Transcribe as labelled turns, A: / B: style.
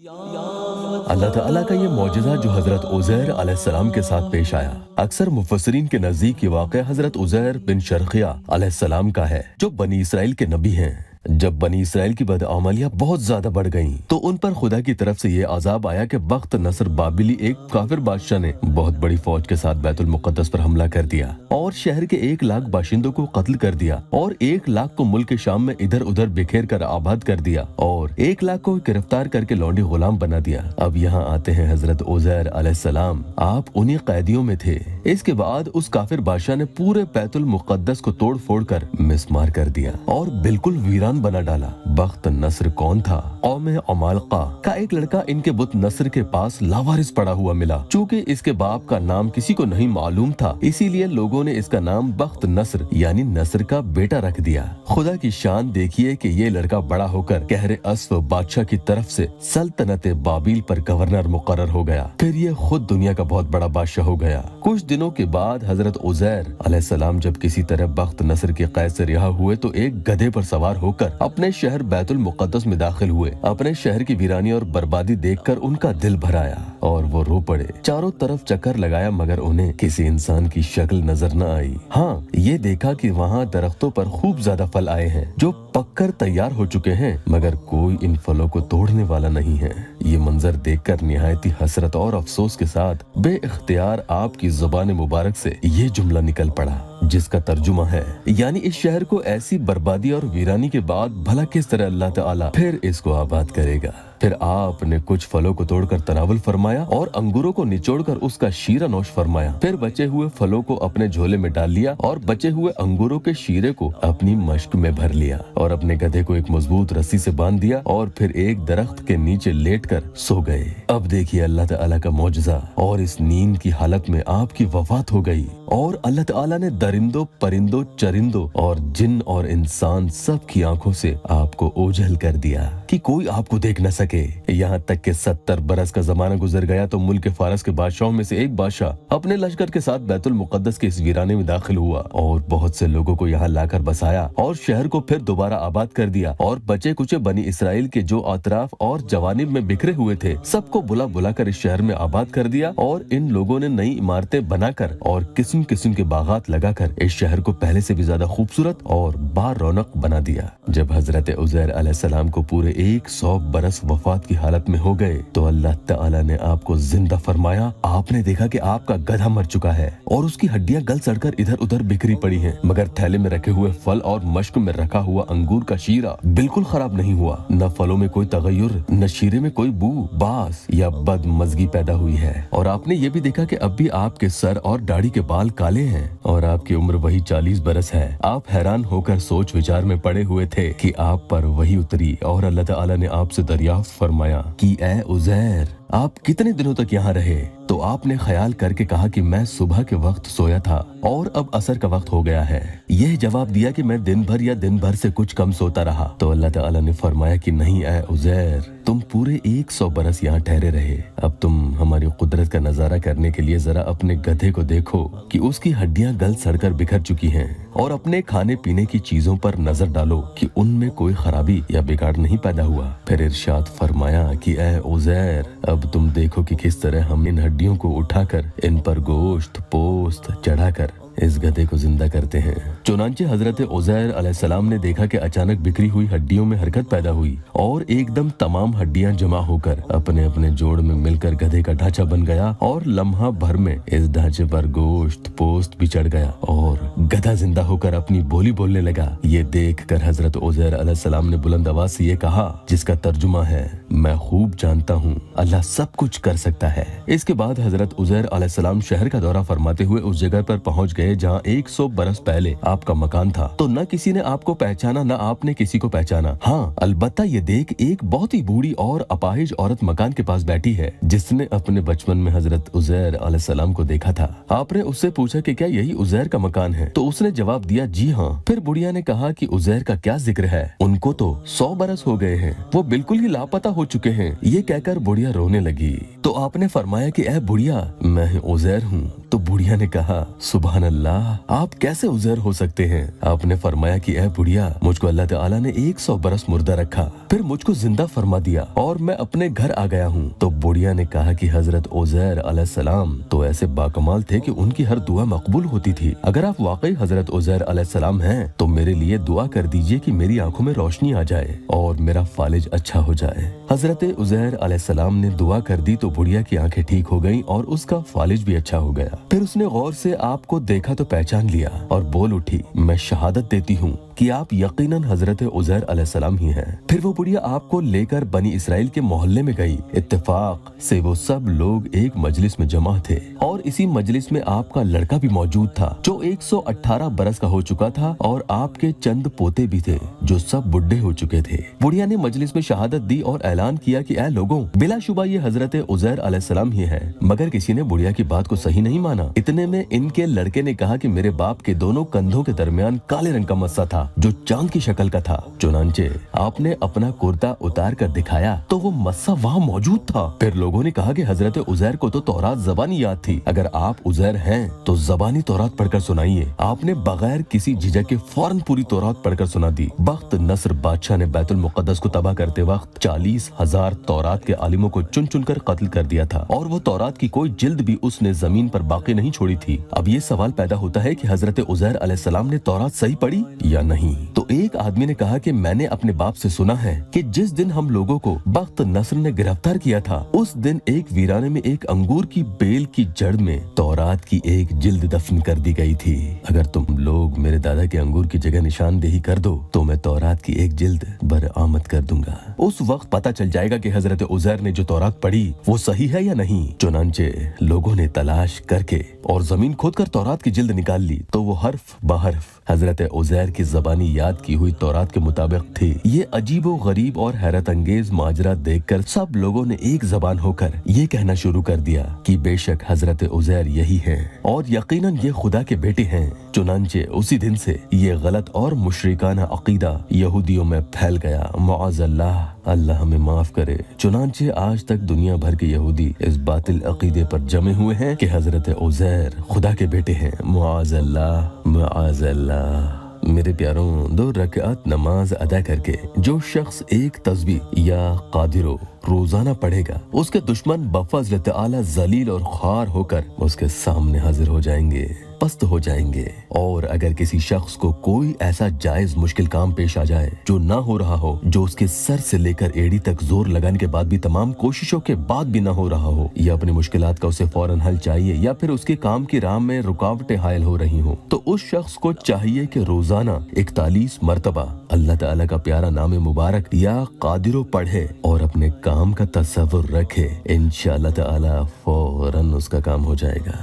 A: अल्लाह ताला का ये मौजज़ा जो हज़रत उज़ैर अलैहिस्सलाम के साथ पेश आया, अक्सर मुफस्सिरीन के नज़दीक ये वाक़या हज़रत उज़ैर बिन शर्खिया अलैहिस्सलाम का है, जो बनी इसराइल के नबी हैं। जब बनी इसराइल की बदआमलियां बहुत ज्यादा बढ़ गईं, तो उन पर खुदा की तरफ से ये अजाब आया कि बख्त नसर बाबिली एक काफिर बादशाह ने बहुत बड़ी फौज के साथ बैतुल मुक़द्दस पर हमला कर दिया और शहर के 1 लाख बाशिंदों को कत्ल कर दिया और 1 लाख को मुल्क शाम में इधर उधर बिखेर कर आबाद कर दिया और 1 लाख को गिरफ्तार करके लौंडी गुलाम बना दिया। अब यहाँ आते हैं हजरत उज़ैर अलैहिस्सलाम, आप उन्हीं कैदियों में थे। इसके बाद उस काफिर बादशाह ने पूरे बैतुल मुक़द्दस को तोड़ फोड़ कर मिसमार कर दिया और बिल्कुल वीरान बना डाला। बख्त नस्र कौन था? कौम अमालका का एक लड़का इनके बुत नस्र के पास लावारिस पड़ा हुआ मिला। चूँकि इसके बाप का नाम किसी को नहीं मालूम था, इसीलिए लोगों ने इसका नाम बख्त नस्र यानी नस्र का बेटा रख दिया। खुदा की शान देखिए कि ये लड़का बड़ा होकर कहरे अस्फ बादशाह की तरफ से सल्तनत बाबिल पर गवर्नर मुकर्रर हो गया। फिर ये खुद दुनिया का बहुत बड़ा बादशाह हो गया। कुछ दिनों के बाद हजरत उज़ैर अलैहिस्सलाम जब किसी तरह बख्त नस्र के कैद से रिहा हुए तो एक गधे पर सवार होकर अपने शहर बैतुल मुक़द्दस में दाखिल हुए। अपने शहर की वीरानी और बर्बादी देखकर उनका दिल भर आया और वो रो पड़े। चारों तरफ चक्कर लगाया मगर उन्हें किसी इंसान की शक्ल नजर न आई। हाँ, ये देखा कि वहाँ दरख्तों पर खूब ज्यादा फल आए हैं जो पककर तैयार हो चुके हैं, मगर कोई इन फलों को तोड़ने वाला नहीं है। ये मंजर देखकर निहायती हसरत और अफसोस के साथ बे इख्तियार आपकी जुबान मुबारक से ये जुमला निकल पड़ा, जिसका तर्जुमा है यानी इस शहर को ऐसी बर्बादी और वीरानी के बाद भला किस तरह अल्लाह ताला फिर इसको आबाद करेगा। फिर आपने कुछ फलों को तोड़कर तनावुल फरमाया और अंगूरों को निचोड़कर उसका शीरा नोश फरमाया। फिर बचे हुए फलों को अपने झोले में डाल लिया और बचे हुए अंगूरों के शीरे को अपनी मश्क में भर लिया और अपने गधे को एक मजबूत रस्सी से बांध दिया और फिर एक दरख्त के नीचे लेटकर सो गए। अब देखिए अल्लाह ताला का मौजज़ा, और इस नींद की हालत में आपकी वफात हो गई और अल्लाह ताला ने दरिंदों, परिंदों, चरिंदों और जिन और इंसान सब की आंखों से आपको ओझल कर दिया कि कोई आपको देख न सके। यहाँ तक कि 70 बरस का जमाना गुजर गया तो मुल्क फारस के बादशाहों में से एक बादशाह अपने लश्कर के साथ बैतुल मुक़द्दस के इस वीराने में दाखिल हुआ और बहुत से लोगों को यहाँ लाकर बसाया और शहर को फिर दोबारा आबाद कर दिया और बचे कुचे बनी इसराइल के जो अतराफ और जवानिब में बिखरे हुए थे सबको बुला बुला कर इस शहर में आबाद कर दिया और इन लोगों ने नई इमारतें बनाकर और किस्म किस्म के बागात लगाकर इस शहर को पहले से भी ज्यादा खूबसूरत और बार रौनक बना दिया। जब हजरत उज़ैर अलैहिस्सलाम को पूरे 100 बरस वफात की हालत में हो गए तो अल्लाह ताला ने आपको जिंदा फरमाया। आपने देखा कि आपका गधा मर चुका है और उसकी हड्डियां गल सड़कर इधर उधर बिखरी पड़ी हैं, मगर थैले में रखे हुए फल और मश्क में रखा हुआ अंगूर का शीरा बिल्कुल खराब नहीं हुआ। न फलों में कोई तगय्युर, न शीरे में कोई बू, बास या बदमज़गी पैदा हुई है। और आपने ये भी देखा कि अब भी आपके सर और दाढ़ी के बाल काले हैं और आपकी उम्र वही 40 बरस है। आप हैरान होकर सोच विचार में पड़े हुए थे कि आप पर वही उतरी और अल्लाह ताला ने आपसे दरियाफ्त फरमाया कि ए उज़ैर, आप कितने दिनों तक यहाँ रहे? तो आपने ख्याल करके कहा कि मैं सुबह के वक्त सोया था और अब असर का वक्त हो गया है। यह जवाब दिया कि मैं दिन भर या दिन भर से कुछ कम सोता रहा। तो अल्लाह ताला ने फरमाया कि नहीं ए उज़ैर, तुम पूरे 100 बरस यहाँ ठहरे रहे। अब तुम हमारी कुदरत का नजारा करने के लिए जरा अपने गधे को देखो कि उसकी हड्डियां गल सड़कर बिखर चुकी हैं और अपने खाने पीने की चीजों पर नजर डालो कि उनमें कोई खराबी या बिगाड़ नहीं पैदा हुआ। फिर इरशाद फरमाया कि ए उज़ैर, अब तुम देखो कि किस तरह हम इन हड्डियों को उठाकर इन पर गोश्त पोस्त चढ़ाकर इस गधे को जिंदा करते हैं। चुनांचे हजरत उज़ैर अलैहिस्सलाम ने देखा कि अचानक बिखरी हुई हड्डियों में हरकत पैदा हुई और एकदम तमाम हड्डियां जमा होकर अपने अपने जोड़ में मिलकर गधे का ढांचा बन गया और लम्हा भर में इस ढांचे पर गोश्त पोस्त भी चढ़ गया और गधा जिंदा होकर अपनी बोली बोलने लगा। ये देख कर हजरत उज़ैर अलैहिस्सलाम ने बुलंद आवाज से ये कहा, जिसका तर्जुमा है, मैं खूब जानता हूँ अल्लाह सब कुछ कर सकता है। इसके बाद हजरत उज़ैर अलैहिस्सलाम शहर का दौरा फरमाते हुए उस जगह पर पहुँच गए जहाँ 100 बरस पहले आपका मकान था। तो न किसी ने आपको पहचाना न आपने किसी को पहचाना। हाँ, अलबत्ता ये देख एक बहुत ही बूढ़ी और अपाहिज औरत मकान के पास बैठी है जिसने अपने बचपन में हजरत उज़ैर अलैहिस्सलाम को देखा था। आपने उससे पूछा कि क्या यही उज़ैर का मकान है? तो उसने जवाब दिया, जी हाँ। फिर बुढ़िया ने कहा कि उज़ैर का क्या जिक्र है, उनको तो 100 बरस हो गए हैं, वो बिल्कुल ही लापता हो चुके हैं। ये कहकर बुढ़िया रोने लगी। तो आपने फरमाया कि ए बुढ़िया, मैं उज़ैर हूँ। तो बुढ़िया ने कहा, सुभान अल्लाह, आप कैसे उज़ैर हो सकते हैं? आपने फरमाया कि ए बुढ़िया, मुझको अल्लाह ताला ने 100 बरस मुर्दा रखा, फिर मुझको जिंदा फरमा दिया और मैं अपने घर आ गया हूँ। तो बुढ़िया ने कहा कि हजरत उज़ैर अलैहिस्सलाम तो ऐसे बाकमाल थे कि उनकी हर दुआ मकबूल होती थी। अगर आप वाकई हजरत उज़ैर अलैहिस्सलाम हैं तो मेरे लिए दुआ कर दीजिए कि मेरी आंखों में रोशनी आ जाए और मेरा फालिज अच्छा हो जाए। हजरत उज़ैर अलैहिस्सलाम ने दुआ कर दी तो बुढ़िया की आंखें ठीक हो गईं और उसका फालिज भी अच्छा हो गया। फिर उसने गौर से आपको देखा तो पहचान लिया और बोल उठी, मैं शहादत देती हूँ कि आप यकीनन हजरत उज़ैर अलैहिस्सलाम ही हैं। फिर वो बुढ़िया आपको लेकर बनी इसराइल के मोहल्ले में गई। इत्तेफाक से वो सब लोग एक मजलिस में जमा थे और इसी मजलिस में आपका लड़का भी मौजूद था जो 118 बरस का हो चुका था और आपके चंद पोते भी थे जो सब बुढ़े हो चुके थे। बुढ़िया ने मजलिस में शहादत दी और ऐलान किया कि ऐ लोगों, बिलाशुबा ये हजरत उज़ैर अलैहिस्सलाम ही है। मगर किसी ने बुढ़िया की बात को सही नहीं माना। इतने में इनके लड़के ने कहा कि मेरे बाप के दोनों कंधों के दरमियान काले रंग का मस्सा था जो चांद की शक्ल का था। चुनांचे आपने अपना कुर्ता उतार कर दिखाया तो वो मस्सा वहाँ मौजूद था। फिर लोगों ने कहा कि हजरत उज़ैर को तो तौरात ज़बानी याद थी, अगर आप उज़ैर हैं तो ज़बानी तौरात पढ़कर सुनाइए। आपने बगैर किसी झिझक के फौरन पूरी तौरात पढ़कर सुना दी। बख्त नस्र बादशाह ने बैतुल मुक़द्दस को तबाह करते वक्त 40,000 तौरात के आलिमों को चुन चुन कर कत्ल कर दिया था और वो तौरात की कोई जिल्द भी उसने जमीन पर बाकी नहीं छोड़ी थी। अब ये सवाल पैदा होता है कि हजरत उज़ैर अलैहिस्सलाम ने तौरात सही पढ़ी या नहीं। तो एक आदमी ने कहा कि मैंने अपने बाप से सुना है कि जिस दिन हम लोगों को बख्त नस्र ने गिरफ्तार किया था उस दिन एक वीराने में एक अंगूर की बेल की जड़ में तौरात की एक जिल्द दफन कर दी गई थी। अगर तुम लोग मेरे दादा के अंगूर की जगह निशानदेही कर दो तो मैं तौरात की एक जिल्द बरामद कर दूंगा। उस वक्त पता चल जाएगा कि हजरत उज़ैर ने जो तौरात पढ़ी वो सही है या नहीं। चुनांचे लोगों ने तलाश करके और जमीन खोदकर तौरात की जिल्द निकाल ली तो वो हर्फ बहर्फ हजरत उज़ैर की ज़बानी याद की हुई तौरात के मुताबिक थी। ये अजीबो गरीब और हैरत अंगेज माजरा देखकर सब लोगों ने एक जबान होकर ये कहना शुरू कर दिया कि बेशक हजरत उज़ैर यही हैं और यकीनन ये खुदा के बेटे हैं। चुनांचे उसी दिन से ये गलत और मुशरिकाना अकीदा यहूदियों में फैल गया। मुआज़ल्लाह, अल्लाह हमें माफ करे। चुनांचे आज तक दुनिया भर के यहूदी इस बातिल अकीदे पर जमे हुए हैं कि हजरत उज़ैर खुदा के बेटे हैं। मुआज़ल्लाह, मुआज़ल्लाह। मेरे प्यारों, 2 रकात नमाज अदा करके जो शख्स एक तस्बीह या कादिरो रोजाना पढ़ेगा उसके दुश्मन बफज़ल तआला जलील और ख्वार होकर उसके सामने हाजिर हो जाएंगे, पस्त हो जाएंगे। और अगर किसी शख्स को कोई ऐसा जायज मुश्किल काम पेश आ जाए जो ना हो रहा हो, जो उसके सर से लेकर एड़ी तक जोर लगाने के बाद भी तमाम कोशिशों के बाद भी ना हो रहा हो, या अपनी मुश्किलात का उसे फौरन हल चाहिए या फिर उसके काम की राह में रुकावटें हायल हो रही हो, तो उस शख्स को चाहिए कि रोजाना 41 मरतबा अल्लाह ताला का प्यारा नाम मुबारक या कादिरो पढ़े और अपने काम का तसव्वुर रखे। इंशाअल्लाह ताला फौरन उसका काम हो जाएगा।